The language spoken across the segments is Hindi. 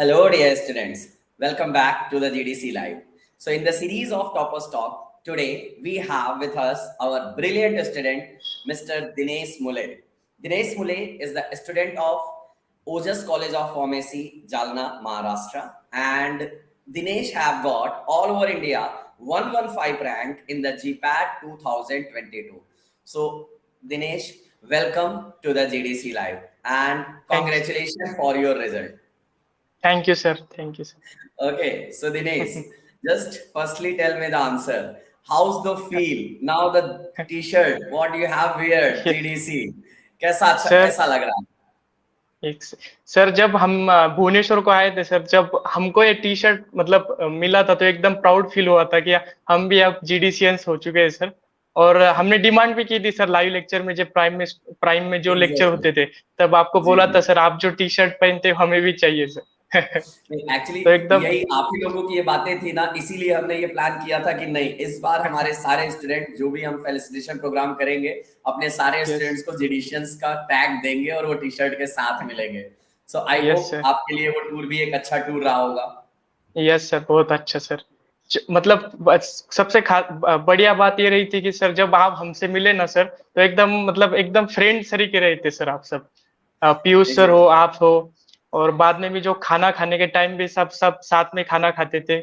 Hello, dear students. Welcome back to the GDC Live. So, in the series of Toppers Talk, today we have with us our brilliant student, Mr. Dinesh Mule. Dinesh Mule is the student of Ojas College of Pharmacy, Jalna, Maharashtra. And Dinesh have got all over India 115 rank in the GPAT 2022. So, Dinesh, welcome to the GDC Live and Thanks. congratulations for your result. Thank you, sir. Thank you, sir. Okay, so Dinesh, just firstly tell me the answer. How's the feel now? The T-shirt, what you have wear, GDC, कैसा अच्छा सर कैसा लग रहा है? सर जब हम भुवनेश्वर को आए थे सर, जब हमको ये टी शर्ट मतलब मिला था तो एकदम प्राउड फील हुआ था कि हम भी अब जीडीसीएंस हो चुके हैं सर। और हमने डिमांड भी की थी सर, लाइव लेक्चर में जब प्राइम में जो लेक्चर Exactly. होते थे तब आपको जी बोला जी। था सर, आप जो टी शर्ट पहनते हो हमें भी चाहिए सर। एक्चुअली तो एकदम यही आप ही लोगों की ये बातें थी ना, इसीलिए हमने ये प्लान किया था कि नहीं, इस बार हमारे सारे स्टूडेंट जो भी हम फेलिसिटेशन प्रोग्राम करेंगे, अपने सारे यस स्टूडेंट्स को जीडीशियंस का टैग देंगे और वो टी शर्ट के साथ मिलेंगे। सो आई यस होप सर। आपके लिए वो टूर भी एक अच्छा टूर रहा होगा। यस सर, बहुत अच्छा सर। मतलब सबसे बढ़िया बात ये रही थी कि सर जब आप हमसे मिले ना सर, तो एकदम मतलब एकदम फ्रेंड तरीके रहे थे सर आप सब। पीयूष सर हो, एग्जैक्टली। आप हो। और बाद में भी जो खाना खाने के टाइम भी सब सब साथ में खाना खाते थे।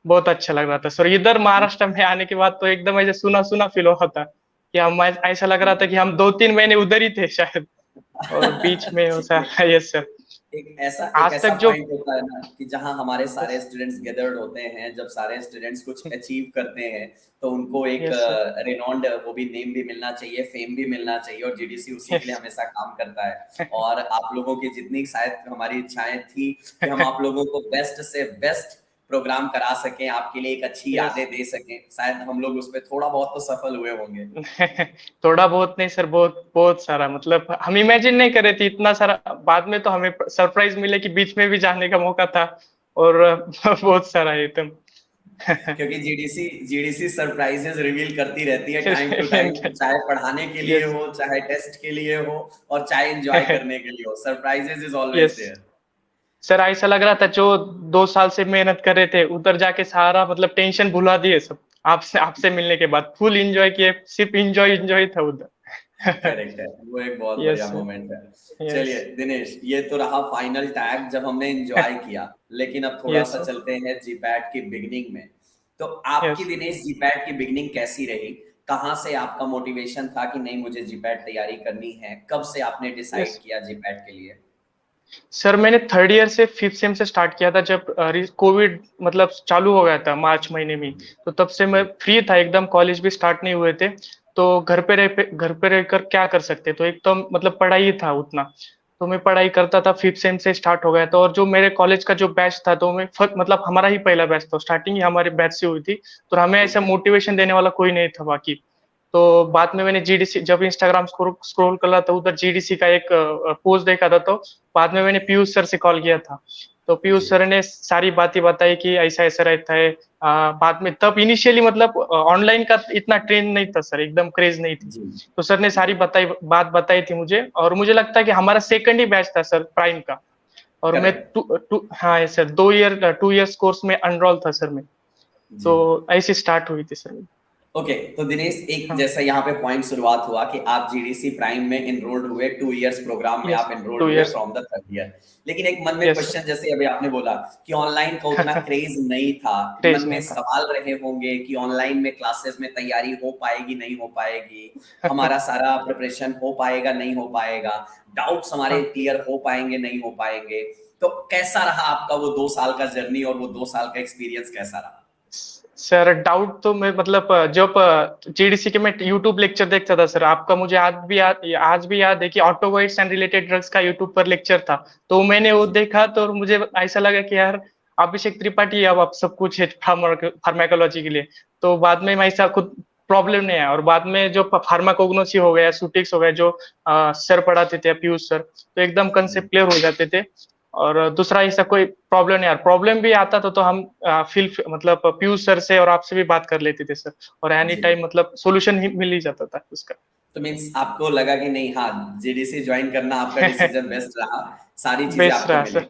बहुत अच्छा लग रहा था सर। इधर महाराष्ट्र में आने के बाद तो एकदम ऐसे सुना सुना फील हो रहा था कि हम ऐसा लग रहा था कि हम 2-3 महीने उधर ही थे शायद। और बीच में हो सर। Yes sir. एक आज ऐसा तक जो पॉइंट होता है ना कि जहां हमारे सारे स्टूडेंट्स गैदर्ड होते हैं, जब सारे स्टूडेंट्स कुछ अचीव करते हैं तो उनको एक यस सर। रिनॉन्ड वो भी नेम भी मिलना चाहिए, फेम भी मिलना चाहिए, और जीडीसी उसी के लिए यस। हमेशा काम करता है। और आप लोगों की जितनी शायद हमारी इच्छाएं थी कि हम आप लोगों को बेस्ट से बेस्ट प्रोग्राम करा सकें, आपके लिए एक अच्छी यस। यादें दे सकें, शायद हम लोग उस पर थोड़ा बहुत तो सफल हुए होंगे। थोड़ा बहुत नहीं सर, बहुत बहुत सारा। मतलब हम इमेजिन नहीं कर रहे थे इतना सारा। बाद में तो हमें सरप्राइज मिले कि बीच में भी जाने का मौका था। और बहुत सारा एकदम। क्योंकि जीडीसी जीडीसी सरप्राइजेस रिवील करती रहती है टाइम टू टाइम, चाहे पढ़ाने के लिए यस। हो, चाहे टेस्ट के लिए हो, और चाहे एंजॉय करने के लिए हो, surprises is always yes there. Sir, ऐसा लग रहा था जो 2 साल से मेहनत कर रहे थे उधर जाके सारा मतलब टेंशन भुला दिए सब। आपसे आपसे मिलने के बाद फुल एंजॉय किए, सिर्फ एंजॉय एंजॉय था उधर। करेक्ट है, वो एक बहुत यस बढ़िया सर। मोमेंट है। यस। चलिए दिनेश, ये तो रहा फाइनल टैग जब हमने एंजॉय किया, लेकिन अब थोड़ा यस सा सर। चलते हैं जीपैट की बिगनिंग में। तो आपकी यस। दिनेश जीपैट की बिगनिंग कैसी रही? कहाँ से आपका मोटिवेशन था कि नहीं मुझे जीपैट तैयारी करनी है? कब से आपने यस डिसाइड किया जीपैट के लिए? सर, मैंने थर्ड ईयर से फिफ्थ सेम से स्टार्ट किया था, जब कोविड मतलब चालू हो गया था मार्च महीने में। तो तब से मैं जी। फ्री था एकदम, कॉलेज भी स्टार्ट नहीं हुए थे। तो घर पे रहकर क्या कर सकते, तो एक तो मतलब पढ़ाई ही था उतना। तो मैं पढ़ाई करता था, फिफ्थ सेम से स्टार्ट हो गया था। और जो मेरे कॉलेज का जो बैच था, तो मतलब हमारा ही पहला बैच था, स्टार्टिंग ही हमारे बैच से हुई थी। तो हमें ऐसा ओके। मोटिवेशन देने वाला कोई नहीं था बाकी। तो बाद में मैंने जीडीसी, जब इंस्टाग्राम स्क्रॉल कर रहा था उधर जीडीसी का एक पोस्ट देखा था, तो बाद में मैंने पीयूष सर से कॉल किया था। तो पीयूष जी सर ने सारी बातें बताई कि ऐसा ऐसा रहता है। बाद में तब इनिशियली मतलब ऑनलाइन का इतना ट्रेंड नहीं था सर, एकदम क्रेज नहीं थी। जी तो सर ने जी। सारी बात बताई थी मुझे। और मुझे लगता है कि हमारा सेकंड ही बैच था सर प्राइम का। और मैं करेक्ट। हाँ सर, 2 इयर्स कोर्स में अनरोल था सर मैं। जी। तो ऐसी स्टार्ट हुई थी सर। ओके, तो दिनेश एक हाँ। जैसा यहाँ पे पॉइंट शुरुआत हुआ कि आप जीडीसी प्राइम में एनरोल्ड हुए, 2 इयर्स प्रोग्राम में यस। आप टू एनरोल्ड हुए years from the third year. लेकिन एक मन में यस क्वेश्चन, जैसे अभी आपने बोला कि ऑनलाइन का उतना क्रेज नहीं था, मन क्रेज में नहीं था। सवाल रहे होंगे कि ऑनलाइन में क्लासेस में तैयारी हो पाएगी नहीं हो पाएगी, हमारा सारा प्रिपरेशन हो पाएगा नहीं हो पाएगा, डाउट्स हमारे हाँ क्लियर हो पाएंगे नहीं हो पाएंगे। तो कैसा रहा आपका वो 2 साल का जर्नी, और वो 2 साल का एक्सपीरियंस कैसा रहा? सर, डाउट तो मैं मतलब जब जीडीसी के मैं यूट्यूब लेक्चर देखता था सर, आपका मुझे आज भी याद है कि ऑटोवाइड्स एंड रिलेटेड ड्रग्स का यूट्यूब पर लेक्चर था। तो मैंने वो जी देखा तो मुझे ऐसा लगा कि यार, अभिषेक त्रिपाठी अब आप सब कुछ है फार्माकोलॉजी के लिए। तो बाद में मैं ऐसा खुद प्रॉब्लम नहीं आया। और बाद में जो फार्माकोग्नोसी हो गया, सुटिक्स हो गया, जो सर पढ़ाते थे पीयूष सर, तो एकदम जी। कंसेप्ट क्लियर हो जाते थे। और दूसरा ऐसा कोई प्रॉब्लम नहीं यार, प्रॉब्लम भी आता था तो हम फील मतलब पीयूष सर से और आपसे भी बात कर लेते थे सर। और एनी जी। टाइम मतलब सॉल्यूशन ही मिल ही जाता था उसका। तो मीन्स आपको लगा कि नहीं, हाँ, जीडीसी ज्वाइन करना आपका डिसीजन बेस्ट रहा, सारी चीजें बेस्ट आपको रहा मिली। सर।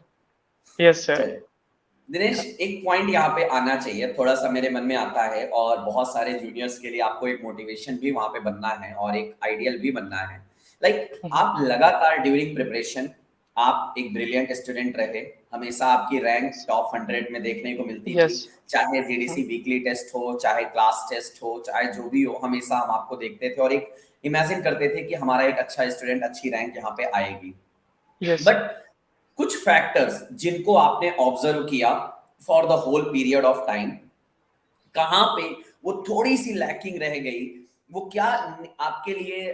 Yes sir. चलिए दिनेश, एक पॉइंट यहाँ पे आना चाहिए, थोड़ा सा मेरे मन में आता है, और बहुत सारे जूनियर्स के लिए आपको एक मोटिवेशन भी वहां पे बनना है और एक आइडियल भी बनना है। लाइक आप लगातार ड्यूरिंग प्रिपरेशन आप एक ब्रिलियंट स्टूडेंट रहे, हमेशा आपकी रैंक टॉप 100 में देखने को मिलती थी, यस। चाहे जीडीसी वीकली टेस्ट हो, चाहे क्लास टेस्ट हो, चाहे जो भी हो, हमेशा हम आपको देखते थे और एक इमेजिन करते थे कि हमारा एक अच्छा स्टूडेंट अच्छी रैंक यहाँ पे आएगी। यस। बट कुछ फैक्टर्स जिनको आपने ऑब्जर्व किया for the whole period of time, कहाँ पे वो थोड़ी सी लैकिंग रह गई, वो क्या आपके लिए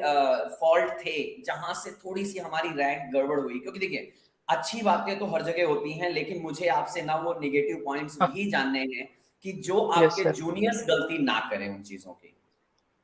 फॉल्ट थे जहां से थोड़ी सी हमारी रैंक गड़बड़ हुई? क्योंकि देखिए अच्छी बातें तो हर जगह होती हैं, लेकिन मुझे आपसे ना वो निगेटिव पॉइंट्स हाँ। भी जानने हैं कि जो यस आपके सर। जूनियर्स गलती ना करें उन चीजों की।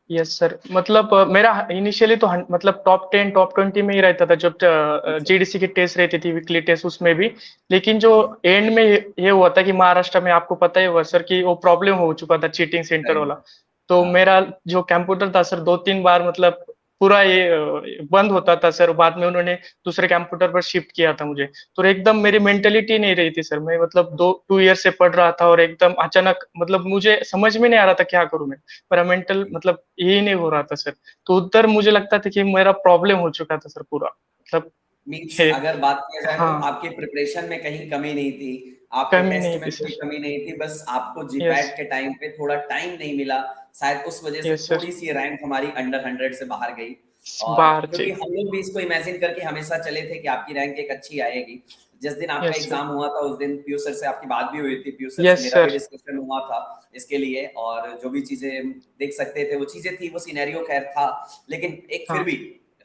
यस सर, मतलब मेरा इनिशियली तो मतलब टॉप 10 टॉप 20 में ही रहता था जब अच्छा। जीडीसी की टेस्ट रहती थी, वीकली टेस्ट उसमें भी। लेकिन जो जी। एंड में ये हुआ था कि महाराष्ट्र में आपको पता ही होगा सर कि वो प्रॉब्लम हो चुका था चीटिंग सेंटर राइट। वाला। तो हाँ। मेरा जो कंप्यूटर था सर 2-3 बार मतलब पूरा ये बंद होता था सर, बाद में उन्होंने दूसरे कंप्यूटर पर शिफ्ट किया था मुझे। तो एकदम मेरी मेंटेलिटी नहीं रही थी सर, मैं मतलब 2 ईयर से पढ़ रहा था और एकदम अचानक मतलब मुझे समझ में नहीं आ रहा था क्या करूं मैं। मेरा मेंटल मतलब यही नहीं हो रहा था सर। तो उधर मुझे लगता था कि मेरा प्रॉब्लम हो चुका था सर पूरा, मतलब मीन्स ये। अगर बात किया जाए तो हाँ, आपके प्रिपरेशन में कहीं कमी नहीं थी, आपके कमी टेस्ट नहीं में थी कोई सर। कमी नहीं थी, बस आपको यस। जीपैट के टाइम पे थोड़ा टाइम नहीं मिला, शायद उस वजह से यस सर। थोड़ी सी रैंक हमारी अंडर 100 से बाहर गई। और बाहर क्योंकि जी। हम लोग भी इसको इमेजिन करके हमेशा चले थे कि आपकी रैंक एक अच्छी आएगी। जिस दिन आपका यस सर। एग्जाम हुआ था उस दिन पीयू सर से आपकी बात भी हुई थी, पीयू सर से यस मेरा भी सर। डिस्कशन हुआ था इसके लिए, और जो भी चीजें देख सकते थे वो चीजें थी, वो सिनेरियो खैर था, लेकिन एक फिर हाँ। भी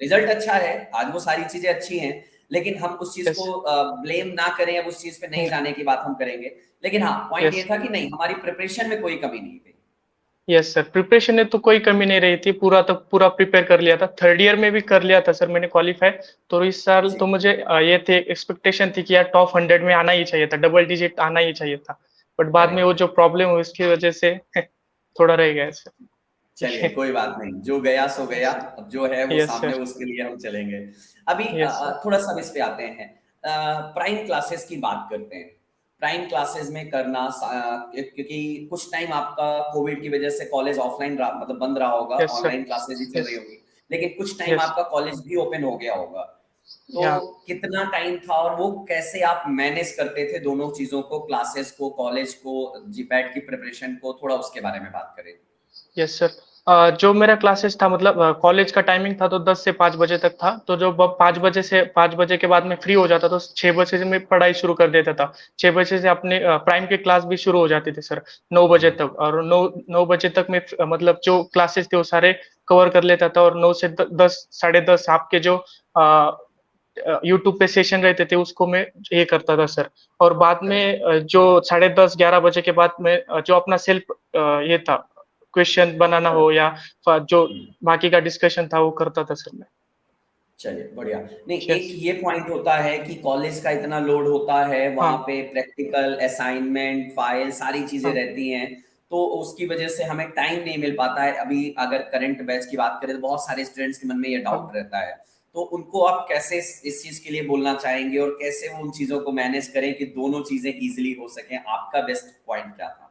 रिजल्ट अच्छा है, आज वो सारी चीजें अच्छी हैं, लेकिन हम उस चीज यस। को ब्लेम ना करें, अब उस चीज पे नहीं जाने की बात हम करेंगे। लेकिन हाँ, पॉइंट यस। ये था कि नहीं, हमारी प्रिपरेशन में कोई कमी नहीं थी। यस सर, प्रिपरेशन में तो कोई कमी नहीं रही थी, पूरा तो पूरा प्रिपेयर कर लिया था, थर्ड ईयर में भी कर लिया था सर मैंने क्वालिफाई। तो इस साल जी। तो मुझे ये थे एक्सपेक्टेशन थी कि यार टॉप 100 में आना ही चाहिए था, डबल डिजिट आना ही चाहिए था। बट बाद में वो करेक्ट। जो प्रॉब्लम हुई उसकी वजह से थोड़ा रह गया चलिए सर। कोई बात नहीं, जो गया सो गया, अब जो है वो यस सामने, सर। उसके लिए हम चलेंगे। अभी यस सर। थोड़ा सा इस पे आते हैं, प्राइम क्लासेस की बात करते हैं। प्राइम क्लासेस में करना क्योंकि कुछ टाइम आपका कोविड की वजह से कॉलेज ऑफलाइन मतलब बंद रहा होगा, यस सर। ऑनलाइन क्लासेस ही चल यस। रही होंगी, लेकिन कुछ टाइम यस। आपका कॉलेज भी ओपन हो गया होगा। तो या कितना टाइम था और वो कैसे आप मैनेज करते थे दोनों चीजों को, क्लासेस को, कॉलेज को, जीपैट की प्रिपरेशन को, थोड़ा उसके बारे में बात करें। Yes sir. जो मेरा क्लासेस था मतलब कॉलेज का टाइमिंग था तो 10 से 5 बजे तक था। तो जो 5 बजे से 5 बजे के बाद मैं फ्री हो जाता तो 6 बजे से मैं पढ़ाई शुरू कर देता था। 6 बजे से अपने प्राइम के क्लास भी शुरू हो जाते थे सर 9 बजे जी। तक। और 9 बजे तक मैं मतलब जो क्लासेस थे वो सारे कवर कर लेता था। और 9 से 10 साढ़े 10 आपके जो यूट्यूब पे सेशन रहते थे उसको मैं ये करता था सर। और बाद करेक्ट। में जो साढ़े 10-11 बजे के बाद में जो अपना सेल्फ ये था क्वेश्चन बनाना हो करेक्ट। या जो बाकी का डिस्कशन था वो करता था सर मैं। चलिए बढ़िया। नहीं, एक यस। ये पॉइंट होता है कि कॉलेज का इतना लोड होता है, वहां हाँ। पे प्रैक्टिकल असाइनमेंट फाइल सारी चीजें हाँ। रहती हैं, तो उसकी वजह से हमें टाइम नहीं मिल पाता है। अभी अगर करंट बैच की बात करें तो बहुत सारे स्टूडेंट्स के मन में ये हाँ। डाउट रहता है, तो उनको आप कैसे इस चीज के लिए बोलना चाहेंगे और कैसे वो उन चीजों को मैनेज करें कि दोनों चीजें इजिली हो सकें? आपका बेस्ट पॉइंट क्या था?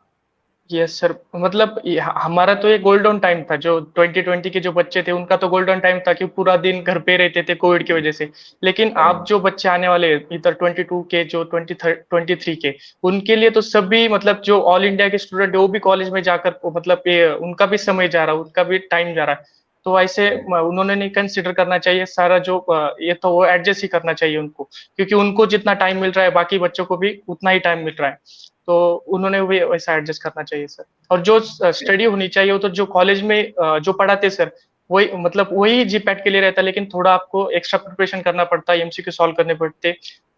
यस सर, मतलब हमारा तो ये गोल्डन टाइम था, जो 2020 के जो बच्चे थे उनका तो गोल्डन टाइम था कि पूरा दिन घर पे रहते थे कोविड की वजह से। लेकिन आप करेक्ट। जो बच्चे आने वाले हैं, इधर 22 के जो 23 के, उनके लिए तो सभी मतलब जो ऑल इंडिया के स्टूडेंट है वो भी कॉलेज में जाकर मतलब ये उनका भी समय जा रहा है, उनका भी टाइम जा रहा है। तो ऐसे करेक्ट। उन्होंने नहीं कंसिडर करना चाहिए सारा जो ये तो वो एडजस्ट ही करना चाहिए उनको, क्योंकि उनको जितना टाइम मिल रहा है बाकी बच्चों को भी उतना ही टाइम मिल रहा है। तो उन्होंने भी वैसा एडजस्ट करना चाहिए सर। और जो स्टडी होनी चाहिए वो तो जो कॉलेज में जो पढ़ाते सर वही मतलब वही जीपैट के लिए रहता है, लेकिन थोड़ा आपको एक्स्ट्रा प्रिपरेशन करना पड़ता है, एमसीक्यू सॉल्व करने पड़ते।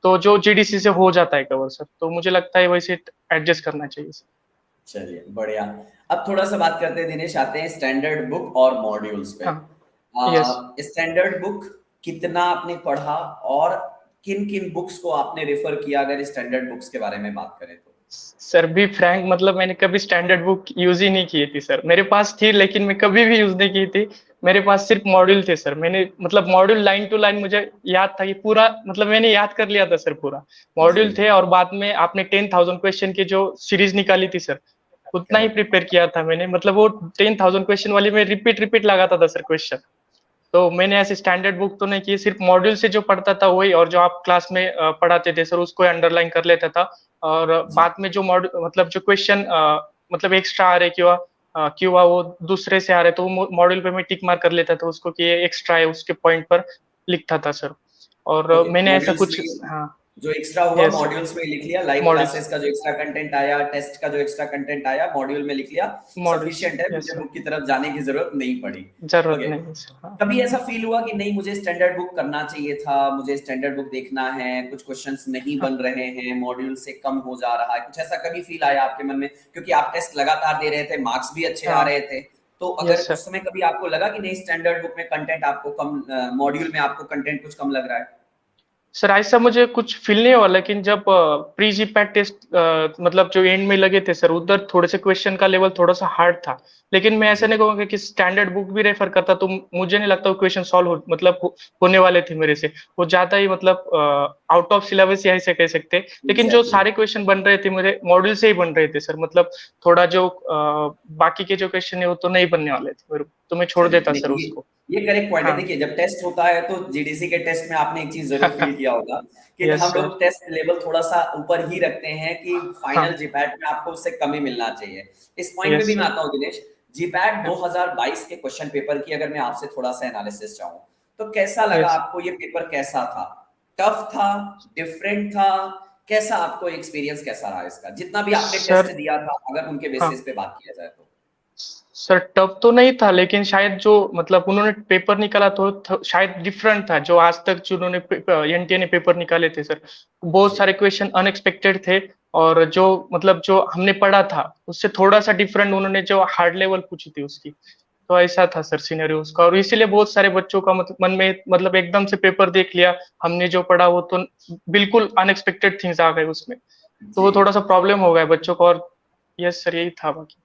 तो जो जीडीसी से हो जाता है कवर सर, तो मुझे लगता है वैसे एडजस्ट करना चाहिए सर। चलिए बढ़िया। अब थोड़ा सा बात करते हैं दिनेश, आते हैं स्टैंडर्ड बुक और मॉड्यूल्स पे। हाँ। यस। स्टैंडर्ड बुक कितना आपने पढ़ा और किन किन बुक्स को आपने रेफर किया, अगर स्टैंडर्ड बुक्स के बारे में बात करें तो? सर बी फ्रैंक मतलब मैंने कभी स्टैंडर्ड बुक यूज ही नहीं की थी सर, मेरे पास थी लेकिन मैं कभी भी यूज नहीं की थी। मेरे पास सिर्फ मॉड्यूल थे सर। मैंने मतलब मॉड्यूल लाइन टू लाइन मुझे याद था कि पूरा मतलब मैंने याद कर लिया था सर पूरा। जी। मॉड्यूल थे और बाद में आपने 10,000 क्वेश्चन की जो सीरीज निकाली थी सर, उतना ही करेक्ट। प्रिपेयर किया था मैंने। मतलब वो 10,000 क्वेश्चन वाली में रिपीट रिपीट लगाता था सर क्वेश्चन। तो मैंने ऐसे स्टैंडर्ड बुक तो नहीं की, सिर्फ मॉड्यूल से जो पढ़ता था वही, और जो आप क्लास में पढ़ाते थे सर उसको अंडरलाइन कर लेता था। और जी। बाद में जो मॉड्यूल मतलब जो क्वेश्चन मतलब एक्स्ट्रा आ रहे क्यों वो दूसरे से आ रहे, तो वो मॉड्यूल पे मैं टिक मार कर लेता था उसको कि ये एक्स्ट्रा है, उसके पॉइंट पर लिखता था सर। और ओके, मैंने ऐसा मॉड्यूल्स कुछ, में हाँ। जो एक्स्ट्रा हुआ यस सर, मॉड्यूल्स में लिख लिया, लाइव मॉड्यूल्स, क्लासेस का जो एक्स्ट्रा कंटेंट आया, टेस्ट का जो एक्स्ट्रा कंटेंट आया, मॉड्यूल में लिख लिया। मॉड्यूल्स, सफिशिएंट है, यस मुझे सर। बुक की तरफ जाने की जरूरत नहीं पड़ी। जरूरत ओके। नहीं है सर, हाँ। कभी ऐसा फील हुआ कि नहीं मुझे स्टैंडर्ड बुक करना चाहिए था, मुझे स्टैंडर्ड बुक देखना है, कुछ क्वेश्चंस नहीं हाँ बन रहे हैं, मॉड्यूल से कम हो जा रहा है, कुछ ऐसा कभी फील आया आपके मन में? क्योंकि आप टेस्ट लगातार दे रहे थे, मार्क्स भी अच्छे आ हाँ। रहे थे, तो अगर यस सर। उस समय कभी आपको लगा कि नहीं स्टैंडर्ड बुक में कंटेंट आपको कम, मॉड्यूल में आपको कंटेंट कुछ कम लग रहा है? सर ऐसा मुझे कुछ फील नहीं हुआ, लेकिन जब प्री जीपैट टेस्ट मतलब जो एंड में लगे थे सर, उधर थोड़े से क्वेश्चन का लेवल थोड़ा सा हार्ड था। लेकिन मैं ऐसा जी। नहीं कहूंगा कि स्टैंडर्ड बुक भी रेफर करता तो मुझे नहीं लगता वो क्वेश्चन सॉल्व मतलब होने वाले थे मेरे से। वो ज्यादा ही मतलब आउट ऑफ सिलेबस ही ऐसे कह सकते। लेकिन जो एग्जैक्टली। सारे क्वेश्चन बन रहे थे मेरे मॉड्यूल से ही बन रहे थे सर। मतलब थोड़ा जो बाकी के जो क्वेश्चन है वो तो नहीं बनने वाले थे मेरे को, तो मैं छोड़ चलिए, देता सर नहीं उसको। ये करेक्ट पॉइंट है। हाँ। देखिए, जब टेस्ट होता है तो जीडीसी के टेस्ट में आपने एक चीज जरूर फील किया होगा कि यस हम सर। लोग टेस्ट लेवल थोड़ा सा ऊपर ही रखते हैं कि हाँ। फाइनल जीपैट में आपको उससे कम ही मिलना चाहिए। इस पॉइंट पे यस भी मैं सर। आता हूँ दिनेश। जीपैट हाँ। 2022 के क्वेश्चन पेपर की अगर मैं आपसे थोड़ा सा एनालिसिस चाहूँ, तो कैसा लगा यस आपको? ये पेपर कैसा था? टफ था? डिफरेंट था? कैसा आपको एक्सपीरियंस कैसा रहा इसका, जितना भी आपने टेस्ट सर। दिया था, अगर उनके हाँ बेसिस पे बात किया जाए तो? सर, टफ तो नहीं था, लेकिन शायद जो मतलब उन्होंने पेपर निकाला तो शायद डिफरेंट था जो आज तक जो उन्होंने एनटीए ने पेपर निकाले थे सर। बहुत जी। सारे क्वेश्चन अनएक्सपेक्टेड थे। और जो मतलब जो हमने पढ़ा था उससे थोड़ा सा डिफरेंट उन्होंने जो हार्ड लेवल पूछी थी उसकी। तो ऐसा था सर सिनेरियो उसका, और इसीलिए बहुत सारे बच्चों का मतलब मन में मतलब एकदम से पेपर देख लिया। हमने जो पढ़ा वो तो बिल्कुल अनएक्सपेक्टेड थिंग्स आ गए उसमें। तो जी। वो थोड़ा सा प्रॉब्लम हो गया बच्चों को। और यस सर, यही था बाकी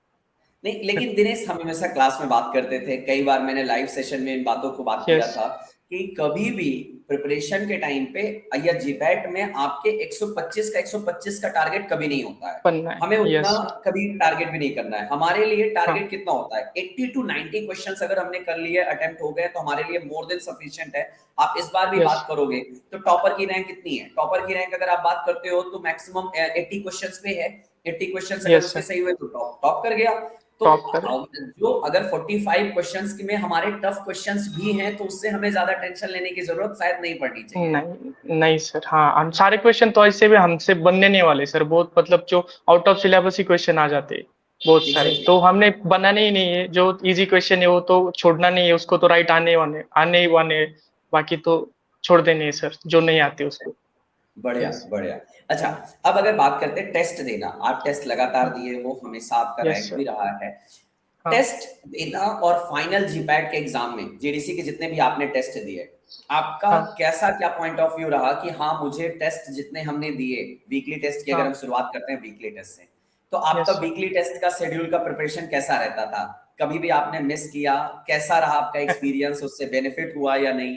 नहीं, फिर। लेकिन दिनेश हम हमेशा क्लास में बात करते थे, कई बार मैंने लाइव सेशन में इन बातों को बात किया यस। था कि कभी भी प्रिपरेशन के टाइम पे या जीपैट में आपके 125 का 125 का टारगेट कभी नहीं होता है। पढ़ना हमें है, उतना यस। कभी टारगेट भी नहीं करना है। हमारे लिए हाँ। टारगेट कितना होता है? 80 टू 90 क्वेश्चंस अगर हमने कर लिए, अटेम्प्ट हो गए, तो हमारे लिए मोर देन सफिशिएंट है। आप इस बार भी यस। बात करोगे तो टॉपर की रैंक कितनी है? टॉपर की रैंक अगर आप बात करते हो तो मैक्सिमम 80 क्वेश्चंस पे है। 80 क्वेश्चंस अगर यस उसके सर। सही हुए तो टॉप टॉप कर गया। तो टॉप करे। जो अगर 45 क्वेश्चंस में हमारे टफ क्वेश्चंस भी हैं तो उससे हमें ज्यादा टेंशन लेने की जरूरत शायद नहीं पड़नी चाहिए। नहीं नहीं सर, हाँ, हम सारे क्वेश्चन तो ऐसे भी हमसे बनने नहीं वाले सर। बहुत मतलब जो आउट ऑफ सिलेबस ही क्वेश्चन आ जाते हैं बहुत सारे, एग्जैक्टली। तो हमने बनाने ही नहीं है। जो इजी क्वेश्चन है वो तो छोड़ना नहीं है, उसको तो राइट आने ही वाने हैं। बाकी तो छोड़ देने हैं सर, जो नहीं आते उसको। बढ़िया, यस। बढ़िया। अच्छा, अब अगर बात करते हैं टेस्ट देना, आप टेस्ट लगातार हाँ। दिए हो, हमेशा आपका यस रैंक सर। भी रहा है। हाँ। टेस्ट देना और फाइनल जीपैट के एग्जाम में जीडीसी के जितने भी आपने टेस्ट दिए, आपका हाँ। कैसा क्या पॉइंट ऑफ व्यू रहा कि हाँ मुझे टेस्ट जितने हमने दिए, वीकली टेस्ट की अगर हम हाँ। शुरुआत करते हैं वीकली टेस्ट से, तो आपका यस वीकली टेस्ट का शेड्यूल का प्रिपरेशन कैसा रहता था? कभी भी आपने मिस किया? कैसा रहा आपका सर। एक्सपीरियंस? उससे बेनिफिट हुआ या नहीं?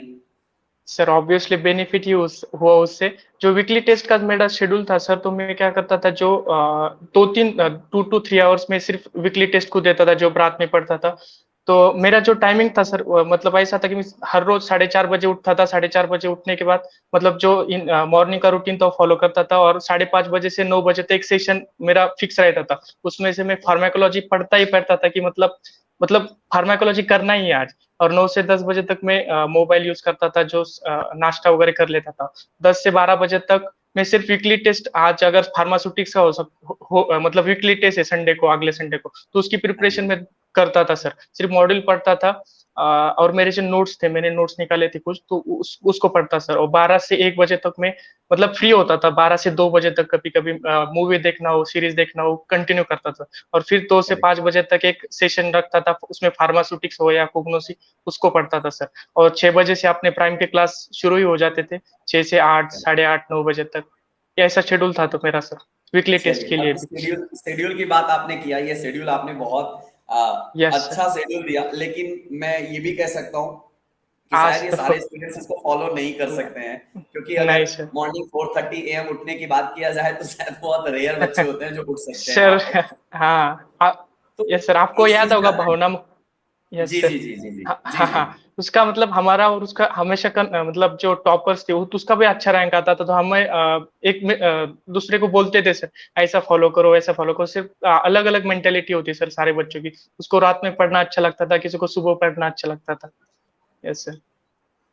सर ऑब्वियसली बेनिफिट ही हुआ उससे। जो वीकली टेस्ट का मेरा शेड्यूल था सर, तो मैं क्या करता था, जो 2 to 3 आवर्स में सिर्फ वीकली टेस्ट को देता था जो रात में पढ़ता था। तो मेरा जो टाइमिंग था सर, मतलब ऐसा था कि मैं हर रोज 4:30 बजे उठता था। 4:30 बजे उठने के बाद मतलब जो मॉर्निंग का रूटीन था फॉलो करता था, और 5:30 बजे से 9 बजे तक एक सेशन मेरा फिक्स रहता था। उसमें से मैं फार्माकोलॉजी पढ़ता ही पढ़ता था कि मतलब फार्माकोलॉजी करना ही है आज। और 9 से 10 बजे तक मैं मोबाइल यूज करता था, जो नाश्ता वगैरह कर लेता था। 10 से 12 बजे तक मैं सिर्फ वीकली टेस्ट, आज अगर फार्मास्यूटिक्स का मतलब वीकली टेस्ट है संडे को, अगले संडे को, तो उसकी हाँ जी। प्रिपरेशन में करता था सर। सिर्फ मॉड्यूल पढ़ता था। और मेरे जो नोट्स थे, मैंने नोट्स निकाले थे कुछ, तो उसको पढ़ता सर। और 12 से 1 बजे तक मैं मतलब फ्री होता था। 12 से 2 बजे तक कभी कभी मूवी देखना हो, सीरीज देखना हो, कंटिन्यू करता था। और फिर 2 से 5 बजे तक एक सेशन रखता था, उसमें फार्मास्यूटिक्स हो या कोग्नोसी, उसको पढ़ता था सर। और 6 बजे से अपने प्राइम के क्लास शुरू ही हो जाते थे। 6 से 8, 8:30, 9 बजे तक। ये ऐसा शेड्यूल था तो मेरा सर, वीकली टेस्ट चलिए, के लिए अब भी। शेड्यूल शेड्यूल की बात आपने किया, ये शेड्यूल आपने बहुत यस सर। अच्छा शेड्यूल दिया, लेकिन मैं ये भी कह सकता हूँ कि शायद आज ये तो सारे स्टूडेंट्स इसको फॉलो नहीं कर सकते हैं, क्योंकि अगर नहीं सर। मॉर्निंग 4:30 AM उठने की बात किया जाए तो शायद बहुत रेयर बच्चे होते हैं जो उठ सकते हैं सर वहां पे। हाँ तो यस सर, आपको इस याद चीज में होगा आता है। भावना। यस जी सर। जी जी जी जी हाँ जी हाँ जी। हाँ। उसका मतलब हमारा और उसका हमेशा मतलब जो टॉपर्स थे तो उसका भी अच्छा रैंक आता था, तो हमें दूसरे को बोलते थे सर ऐसा फॉलो करो वैसा फॉलो करो। सिर्फ अलग अलग मेंटेलिटी होती है सर सारे बच्चों की। उसको रात में पढ़ना अच्छा लगता था, किसी को सुबह पढ़ना अच्छा लगता था। Yes sir.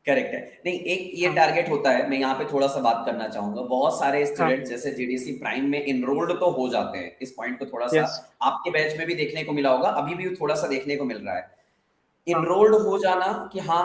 करेक्ट है। नहीं, एक ये हाँ टारगेट होता है, मैं यहाँ पे थोड़ा सा बात करना चाहूंगा। बहुत सारे हाँ। स्टूडेंट जैसे जीडीसी प्राइम में इनरोल्ड तो हो जाते हैं, इस पॉइंट को थोड़ा सा यस। आपके बैच में भी देखने को मिला होगा, अभी भी थोड़ा सा देखने को मिल रहा है। हाँ। इनरोल्ड हो जाना कि हाँ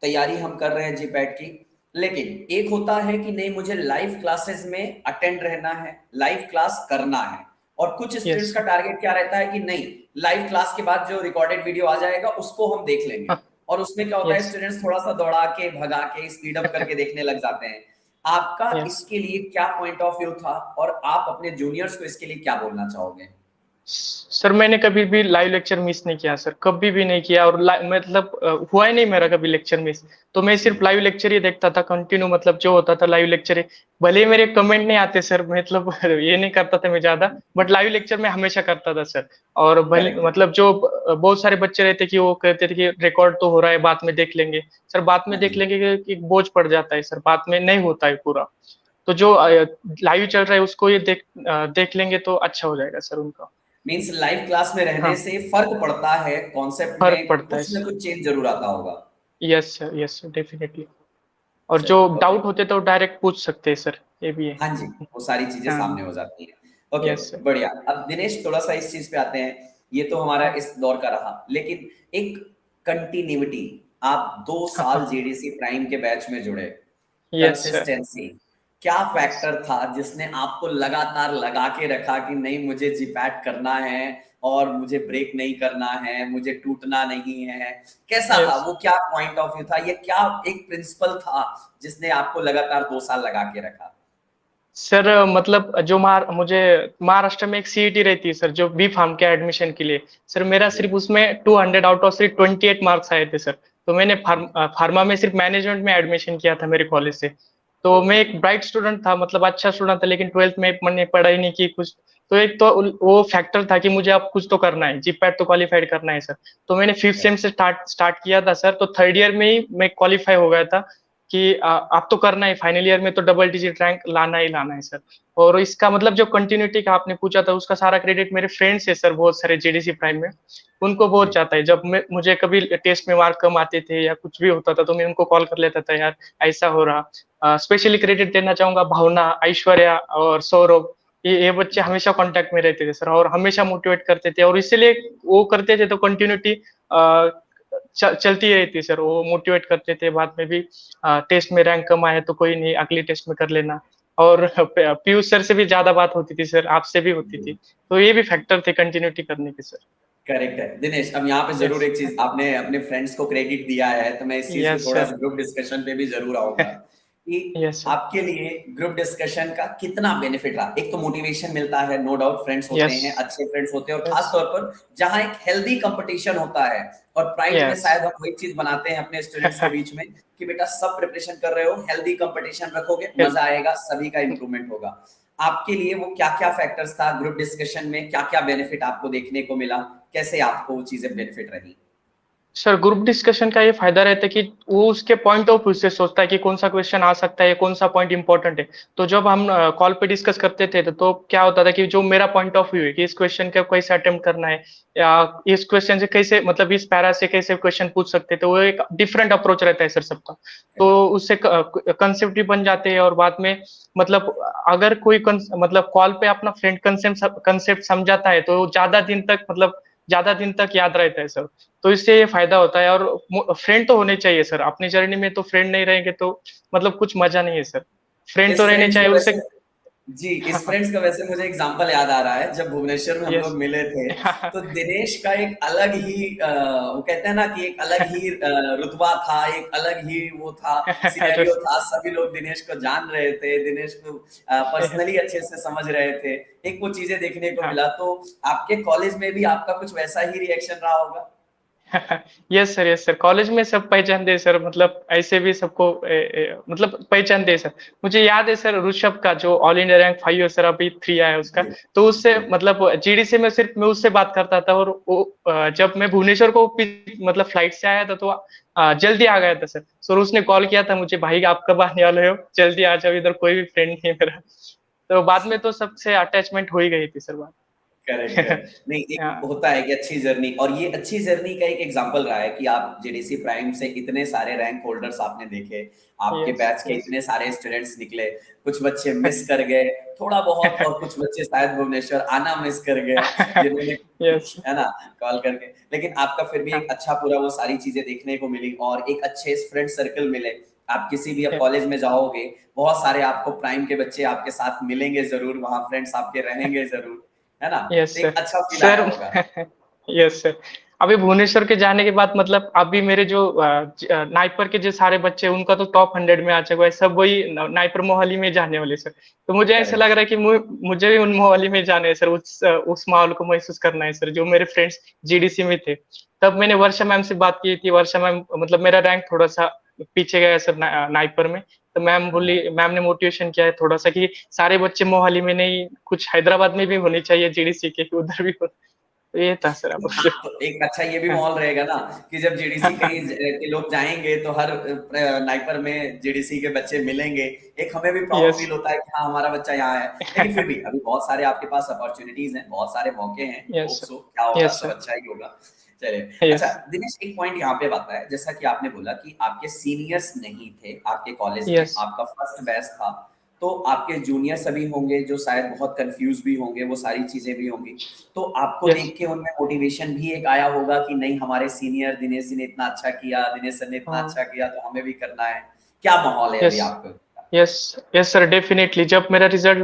तैयारी हम कर रहे हैं जीपैट की, लेकिन एक होता है कि नहीं मुझे लाइव क्लासेस में अटेंड रहना है, लाइव क्लास करना है। और कुछ यस। स्टूडेंट्स का टारगेट क्या रहता है कि नहीं, लाइव क्लास के बाद जो रिकॉर्डेड वीडियो आ जाएगा उसको हम देख लेंगे। हाँ। और उसमें क्या होता है, यस। स्टूडेंट्स थोड़ा सा दौड़ा के भगा के स्पीड अप करके देखने लग जाते हैं। आपका यस। इसके लिए क्या पॉइंट ऑफ व्यू था, और आप अपने जूनियर्स को इसके लिए क्या बोलना चाहोगे? सर मैंने कभी भी लाइव लेक्चर मिस नहीं किया सर, कभी भी नहीं किया। और मतलब हुआ ही नहीं मेरा कभी लेक्चर मिस। तो मैं जी। सिर्फ लाइव लेक्चर ही देखता था कंटिन्यू, मतलब जो होता था लाइव लेक्चर ही। भले ही मेरे कमेंट नहीं आते सर, मतलब ये नहीं करता था मैं ज्यादा, बट लाइव लेक्चर में हमेशा करता था सर। और भले करेक्ट है। मतलब जो बहुत सारे बच्चे रहते कि वो कहते थे कि रिकॉर्ड तो हो रहा है बाद में देख लेंगे। सर बाद में हाँ देख जी। लेंगे कि बोझ पड़ जाता है सर, बाद में नहीं होता है पूरा। तो जो लाइव चल रहा है उसको ये देख लेंगे तो अच्छा हो जाएगा सर उनका। मीन्स लाइव क्लास में रहने हाँ। से फर्क पड़ता है, कॉन्सेप्ट फर्क में पड़ता है। कुछ ना कुछ चेंज जरूर आता होगा। Yes sir definitely. और जो चलिए, ओके। डाउट होते तो डायरेक्ट पूछ सकते हैं सर, ये भी है। हाँ जी, वो सारी चीजें हाँ। सामने हो जाती हैं। Okay, yes sir. बढ़िया। अब दिनेश थोड़ा सा इस चीज पे आते हैं। ये तो हमारा हाँ इस दौर का रहा, लेकिन एक कंटिन्यूटी, आप 2 साल हाँ। जेडीसी प्राइम के बैच में जुड़े, यस सर। कंसिस्टेंसी क्या फैक्टर था जिसने आपको लगातार लगा के रखा कि नहीं मुझे जीपैट करना है और मुझे ब्रेक नहीं करना है, मुझे टूटना नहीं है? कैसा था यस वो, क्या पॉइंट ऑफ व्यू था, ये क्या एक प्रिंसिपल था जिसने आपको लगातार 2 साल लगा के रखा? सर मतलब जो मुझे महाराष्ट्र में एक सीईटी रहती है सर, जो बी फार्म के एडमिशन के लिए। सर मेरा जी। सिर्फ उसमें 200 आउट ऑफ सिर्फ 28 मार्क्स आए थे सर। तो मैंने ओके। फार्मा में सिर्फ मैनेजमेंट में एडमिशन किया था मेरे कॉलेज से। तो मैं ओके। एक ब्राइट स्टूडेंट था, मतलब अच्छा स्टूडेंट था, लेकिन 12th में मैंने पढ़ाई नहीं की कुछ। तो एक तो वो फैक्टर था कि मुझे अब कुछ तो करना है, जीपैट तो क्वालिफाइड करना है सर। तो मैंने फिफ्थ सेम से स्टार्ट किया था सर, तो थर्ड ईयर में ही मैं क्वालिफाई हो गया था कि अब तो करना है, फाइनल ईयर में तो डबल डिजिट रैंक लाना ही लाना है सर। और इसका मतलब जो कंटिन्यूटी का आपने पूछा था, उसका सारा क्रेडिट मेरे फ्रेंड्स है सर, बहुत सारे जेडीसी प्राइम में। उनको बहुत जी। चाहता है। जब मुझे कभी टेस्ट में मार्क कम आते थे या कुछ भी होता था, तो मैं उनको कॉल कर लेता था, यार ऐसा हो रहा। स्पेशली क्रेडिट देना चाहूंगा भावना, ऐश्वर्या और सौरभ। ये बच्चे जी। हमेशा कांटेक्ट में रहते थे सर, और हमेशा मोटिवेट करते थे, और इसीलिए वो करते थे तो कंटिन्यूटी चलती रहती है सर। वो मोटिवेट करते थे बाद में भी। टेस्ट में रैंक कम आया तो कोई नहीं, अगली टेस्ट में कर लेना। और पीयूष सर से भी ज्यादा बात होती थी सर, आपसे भी होती जी। थी। तो ये भी फैक्टर थे कंटिन्यूटी करने के सर। करेक्ट है दिनेश। अब यहाँ पे जरूर यस। एक चीज, आपने अपने फ्रेंड्स को क्रेडिट दिया है, तो मैं इस चीज पे यस थोड़ा सर। सा ग्रुप डिस्कशन पे भी जरूर आऊंगा कि यस सर। आपके लिए ग्रुप डिस्कशन का कितना बेनिफिट रहा। एक तो मोटिवेशन मिलता है, नो डाउट, फ्रेंड्स होते यस। हैं, अच्छे फ्रेंड्स होते हैं, और यस। खास तौर पर जहां एक हेल्दी कंपटीशन होता है। और प्राइड में यस। शायद हम वही चीज बनाते हैं अपने स्टूडेंट्स के बीच में कि बेटा सब प्रिपरेशन कर रहे हो, हेल्दी कंपटीशन रखोगे, मजा आएगा, सभी का इंप्रूवमेंट होगा। आपके लिए वो क्या क्या फैक्टर्स था ग्रुप डिस्कशन में, क्या क्या बेनिफिट आपको देखने को मिला, कैसे आपको वो चीजें बेनिफिट रही? सर ग्रुप डिस्कशन का ये फायदा रहता है कि वो उसके पॉइंट ऑफ व्यू से सोचता है कि कौन सा क्वेश्चन आ सकता है, कौन सा पॉइंट इंपॉर्टेंट है। तो जब हम कॉल पे डिस्कस करते थे तो क्या होता था कि जो मेरा पॉइंट ऑफ व्यू है कि इस क्वेश्चन का कैसे अटेम्प्ट करना है, या इस क्वेश्चन से कैसे, मतलब इस पैरा से कैसे क्वेश्चन पूछ सकते हैं, तो वो एक डिफरेंट अप्रोच रहता है सर सबका। तो उससे कंसेप्ट भी बन जाते हैं, और बाद में मतलब अगर कोई मतलब कॉल पे अपना फ्रेंड कंसेप्ट समझाता है तो ज्यादा दिन तक, मतलब ज्यादा दिन तक याद रहता है सर। तो इससे ये फायदा होता है। और फ्रेंड तो होने चाहिए सर अपनी जर्नी में, तो फ्रेंड नहीं रहेंगे तो मतलब कुछ मजा नहीं है सर। फ्रेंड तो बेस्ट रहने फ्रेंड्स चाहिए तो उससे। वैसे जी, इस फ्रेंड्स का वैसे मुझे एग्जांपल याद आ रहा है, जब भुवनेश्वर में हम यस। लोग मिले थे, तो दिनेश का एक अलग ही वो कहते हैं ना कि एक अलग ही रुतबा था, एक अलग ही वो था, सिनेरियो था, सभी लोग दिनेश को जान रहे थे, दिनेश को पर्सनली अच्छे से समझ रहे थे, एक वो चीजें देखने को हाँ। मिला, तो आपके कॉलेज में भी आपका कुछ वैसा ही रिएक्शन रहा होगा? यस सर, कॉलेज में सब पहचानते हैं सर, मतलब ऐसे भी सबको मतलब पहचानते हैं सर। मुझे याद है सर, ऋषभ का जो ऑल इंडिया रैंक 5 है सर, अभी 3 आया है उसका। जी, तो उससे जी। मतलब जीडीसी में सिर्फ मैं उससे बात करता था, और वो जब मैं भुवनेश्वर को मतलब फ्लाइट से आया था, तो जल्दी आ गया था सर। सर उसने कॉल किया था मुझे, भाई आप कब आने वाले हो, जल्दी आ जाओ, इधर कोई भी फ्रेंड नहीं है मेरा। तो बाद में तो सबसे अटैचमेंट हो ही गई थी सर बात। Correct, correct. नहीं, एक हाँ। होता है कि अच्छी जर्नी, और ये अच्छी जर्नी का एक एग्जांपल रहा है कि आप जेडीसी प्राइम से इतने सारे रैंक होल्डर्स आपने देखे, आपके यस, बैच के यस। इतने सारे स्टूडेंट्स निकले, कुछ बच्चे मिस कर गए थोड़ा बहुत, और कुछ बच्चे शायद भुवनेश्वर आना मिस कर गए, जिन्होंने यस। है ना कॉल करके, लेकिन आपका फिर भी हाँ। एक अच्छा पूरा वो सारी चीजें देखने को मिली और एक अच्छे फ्रेंड सर्कल मिले। आप किसी भी अब यस, कॉलेज में जाओगे, बहुत सारे आपको प्राइम के बच्चे आपके साथ मिलेंगे जरूर, वहां फ्रेंड्स आपके रहेंगे जरूर, है ना? यस तो सर। एक अच्छा फ़ील सर आया होगा। Yes sir. अभी भुवनेश्वर के जाने के बाद मतलब अभी मेरे जो नाइपर के जो सारे बच्चे हैं, उनका तो टॉप 100 में आ चुका है, सब वही नाइपर मोहाली में जाने वाले सर। तो मुझे ऐसा लग करेक्ट। रहा है कि मुझे भी उन मोहाली में जाना है सर, उस माहौल को महसूस करना है सर, जो मेरे फ्रेंड्स जीडीसी में थे। तब मैंने वर्षा मैम से बात की थी, वर्षा मैम मतलब मेरा रैंक थोड़ा सा पीछे गया सर नाइपर में। तो मैम हाँ, बोली, मैम ने मोटिवेशन किया है थोड़ा सा कि सारे बच्चे मोहाली में नहीं, कुछ हैदराबाद में भी होने चाहिए जीडीसी के, उधर भी हो। तो ये था सर अब जो। तो एक अच्छा ये भी हाँ। माहौल रहेगा ना कि जब जेडीसी कहीं के लोग जाएँगे तो हर नाइपर में जेडीसी के बच्चे मिलेंगे। एक हमें भी प्राउड यस, फ़ील होता है कि हाँ, हमारा बच्चा यहाँ है। लेकिन फिर भी अभी बहुत सारे आपके पास अपॉर्च्युनिटीज़ हैं, बहुत सारे मौके हैं। यस होप सर, सो क्या होगा, यस सब सर, अच्छा ही होगा। चलिए, अच्छा यस, दिनेश, एक पॉइंट यहाँ पे आता है, जैसा कि आपने बोला कि आपके सीनियर्स नहीं थे आपके कॉलेज में, यस, आपका फर्स्ट बैच था। तो आपके जूनियर सभी होंगे जो शायद बहुत कन्फ्यूज़ भी होंगे, वो सारी चीज़ें भी होंगी। तो आपको यस, देख के उनमें मोटिवेशन भी एक आया होगा कि नहीं, हमारे सीनियर दिनेश जी ने इतना अच्छा किया, दिनेश सर ने इतना हाँ, अच्छा किया, तो हमें भी करना है। क्या माहौल है अभी यस। आपका? यस, यस सर, डेफिनिटली जब मेरा रिजल्ट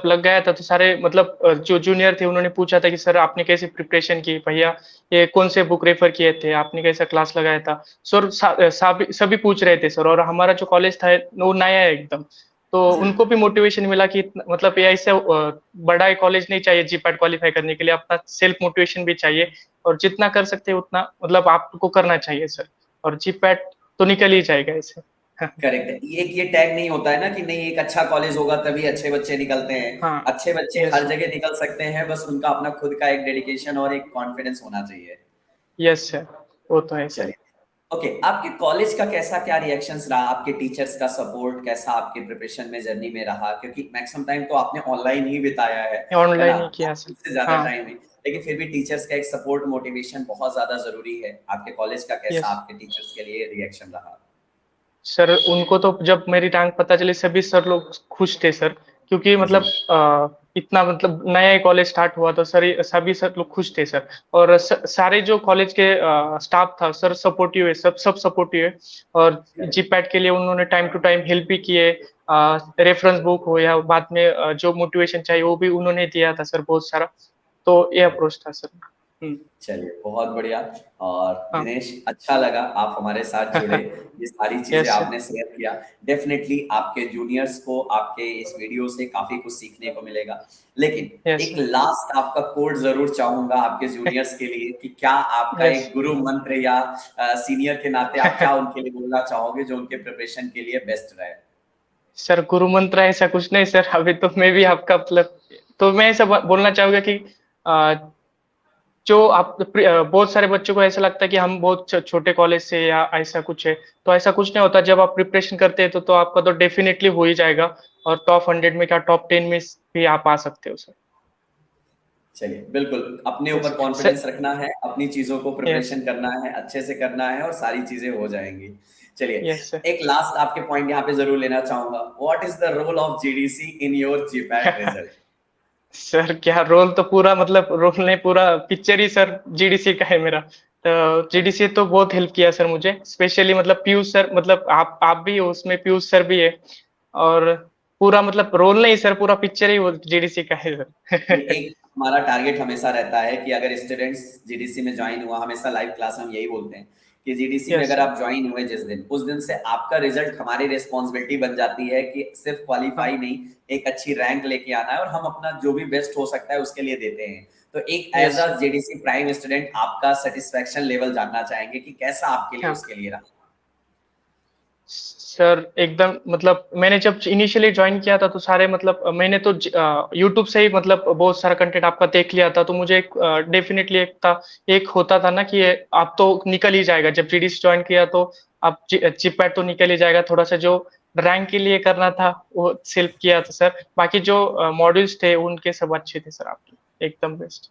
लग गया था, तो सारे मतलब जो जूनियर थे उन्होंने पूछा था कि सर आपने कैसे प्रिपरेशन की भैया, ये कौन से बुक रेफर किए थे, आपने कैसा क्लास लगाया था। सर सभी पूछ रहे थे सर, और हमारा जो कॉलेज था वो नया है एकदम। तो जी। उनको भी मोटिवेशन मिला कि मतलब ये ऐसे बड़ा कॉलेज नहीं चाहिए जीपैट क्वालिफाई करने के लिए, अपना सेल्फ मोटिवेशन भी चाहिए, और जितना कर सकते हैं उतना मतलब आपको करना चाहिए सर, और जीपैट तो निकल ही जाएगा ऐसे। करेक्ट है। ये टैग नहीं होता है ना कि नहीं, एक अच्छा कॉलेज होगा तभी अच्छे बच्चे निकलते हैं। हाँ। अच्छे बच्चे यस। हर जगह निकल सकते हैं, बस उनका अपना खुद का एक डेडिकेशन और एक कॉन्फिडेंस होना चाहिए। यस सर, वो तो है सर। चलिए, ओके, आपके कॉलेज का कैसा क्या रिएक्शंस रहा, आपके टीचर्स का सपोर्ट कैसा आपके प्रिपरेशन में, जर्नी में रहा? क्योंकि मैक्सिमम टाइम तो आपने ऑनलाइन ही बिताया है ना? ऑनलाइन ही किया सर। उससे ज्यादा हाँ। टाइम नहीं, लेकिन फिर भी टीचर्स का एक सपोर्ट, मोटिवेशन बहुत ज्यादा जरूरी है। आपके कॉलेज का कैसा, यस आपके टीचर्स के लिए रिएक्शन रहा? सर, उनको तो जब मेरी रैंक पता चली, सभी सर लोग खुश थे सर, क्योंकि मतलब जी। इतना मतलब नया ही कॉलेज स्टार्ट हुआ, तो सर सभी सर लोग खुश थे सर। और सारे जो कॉलेज के स्टाफ था सर, सपोर्टिव है, सब सपोर्टिव है। और करेक्ट। जीपैट के लिए उन्होंने टाइम टू टाइम हेल्प भी किए। रेफरेंस बुक हो या बाद में जो मोटिवेशन चाहिए वो भी उन्होंने दिया था सर, बहुत सारा। तो ये करेक्ट। अप्रोच था सर। चलिए, बहुत बढ़िया। और हाँ। दिनेश, अच्छा लगा आप हमारे साथ जुड़े, ये सारी चीज़ें यस सर। आपने शेयर किया। डेफ़िनेटली आपके जूनियर्स को आपके इस वीडियो से काफ़ी कुछ सीखने को मिलेगा। लेकिन यस एक लास्ट आपका कोड ज़रूर चाहूँगा आपके जूनियर्स के लिए कि क्या आपका यस। एक गुरु मंत्र या सीनियर के नाते आप क्या उनके लिए बोलना चाहोगे जो उनके प्रिपरेशन के लिए बेस्ट रहे? सर गुरु मंत्र ऐसा कुछ नहीं सर, अभी तो मैं भी आपका मतलब, तो मैं ऐसा बोलना चाहूंगा कि अ, जो आप बहुत सारे बच्चों को ऐसा लगता है कि हम बहुत छोटे कॉलेज से या ऐसा कुछ है, तो ऐसा कुछ नहीं होता। जब आप प्रिपरेशन करते हैं तो आपका तो डेफिनेटली हो ही जाएगा, और टॉप 100 में क्या टॉप 10 में भी आप आ सकते हो सर। चलिए, बिल्कुल, अपने यस ऊपर सर। कॉन्फिडेंस रखना है, अपनी चीज़ों को यस। प्रिपरेशन करना है, अच्छे से करना है और सारी चीज़ें हो जाएँगी। चलिए, यस सर। एक लास्ट आपके पॉइंट यहाँ पे ज़रूर लेना चाहूँगा। What is the role of GDC in your GPAT result? Sir क्या रोल, तो पूरा मतलब रोल नहीं, पूरा पिक्चर ही सर जीडीसी का है मेरा। तो जीडीसी तो बहुत हेल्प किया सर मुझे, स्पेशली मतलब पीयूष सर, मतलब आप भी हो उसमें, पीयूष सर भी है। और पूरा मतलब रोल नहीं सर, पूरा पिक्चर ही वो जीडीसी का है सर। एक हमारा टारगेट हमेशा रहता है कि अगर स्टूडेंट्स जीडीसी में ज्वाइन हुआ, हमेशा लाइव क्लास हम यही बोलते हैं कि जीडीसी में यस अगर सर। आप ज्वाइन हुए जिस दिन, उस दिन से आपका रिजल्ट हमारी रिस्पॉन्सिबिलिटी बन जाती है कि सिर्फ हाँ। क्वालिफाई नहीं, एक अच्छी रैंक लेके आना है और हम अपना जो भी बेस्ट हो सकता है उसके लिए देते हैं। तो एक एज यस अ सर। जेडीसी प्राइम स्टूडेंट आपका सेटिस्फेक्शन लेवल जानना चाहेंगे कि कैसा आपके लिए हाँ उसके लिए रहा। सर, एकदम मतलब मैंने जब इनिशियली ज्वाइन किया था तो सारे मतलब मैंने तो यूट्यूब से ही मतलब बहुत सारा कंटेंट आपका देख लिया था, तो मुझे एक डेफिनेटली एक होता था ना कि आप तो निकल ही जाएगा जब जीडीसी ज्वाइन किया, तो आप चिपैट तो निकल ही जाएगा। थोड़ा सा जो रैंक के लिए करना था वो सिर्फ किया था सर, बाकी जो मॉड्यूल्स थे उनके सब अच्छे थे सर आपके, एकदम बेस्ट।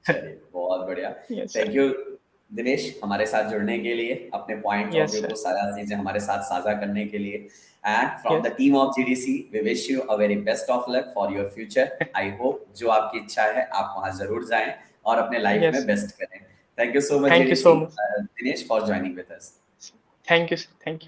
चलिए बहुत बढ़िया। Yes sir. Thank you Dinesh, हमारे साथ जुड़ने के लिए, अपने point of yes view sir. को सारा चीजें हमारे साथ साझा करने के लिए। And from yes. The team of GDC we wish you a very best of luck for your future. I hope जो आपकी इच्छा है आप वहां जरूर जाएं और अपने लाइफ में यस। बेस्ट करें। Thank you so much thank you so GDC much. Dinesh for joining with us. Thank you sir, thank you.